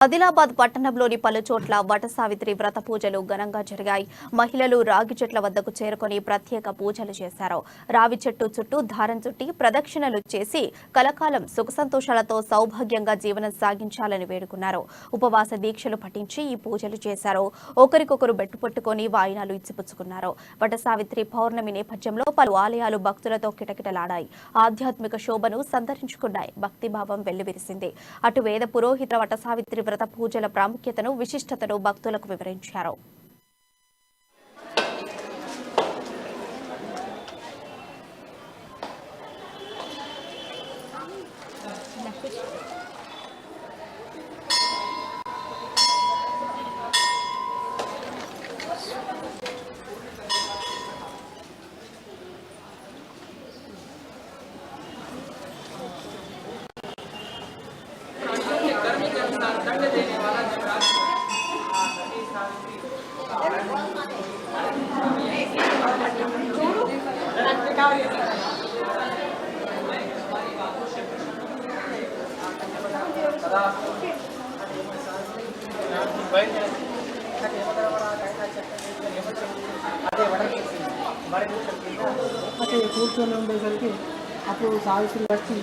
ఆదిలాబాద్ పట్టణంలోని పలు చోట్ల వట సావిత్రి వ్రత పూజలు ఘనంగా జరిగాయి. మహిళలు రాగి చెట్ల వద్దకు చేరుకొని ప్రత్యేక పూజలు చేశారు. రావి చెట్టు చుట్టూ దారం చుట్టి ప్రదక్షిణలు చేసి కలకాలం సుఖ సంతోషాలతో సౌభాగ్యంగా జీవనం సాగించాలని వేడుకున్నారు. ఉపవాస దీక్షలు పఠించి ఈ పూజలు చేశారు. ఒకరికొకరు బెట్టు పట్టుకొని వాయినాలు ఇచ్చిపుచ్చుకున్నారు. వట సావిత్రి పౌర్ణమి నేపథ్యంలో పలు ఆలయాలు భక్తులతో కిటకిటలాడాయి. ఆధ్యాత్మిక శోభను సంతరించుకున్నాయి. భక్తిభావం వెల్లివిరిసింది. అటు వేద పురోహిత వట సావిత్రి వ్రత పూజల ప్రాముఖ్యతను విశిష్టతను భక్తులకు వివరించారు. కూర్చొని ఉండేసరికి అప్పుడు సావిత్రి వచ్చి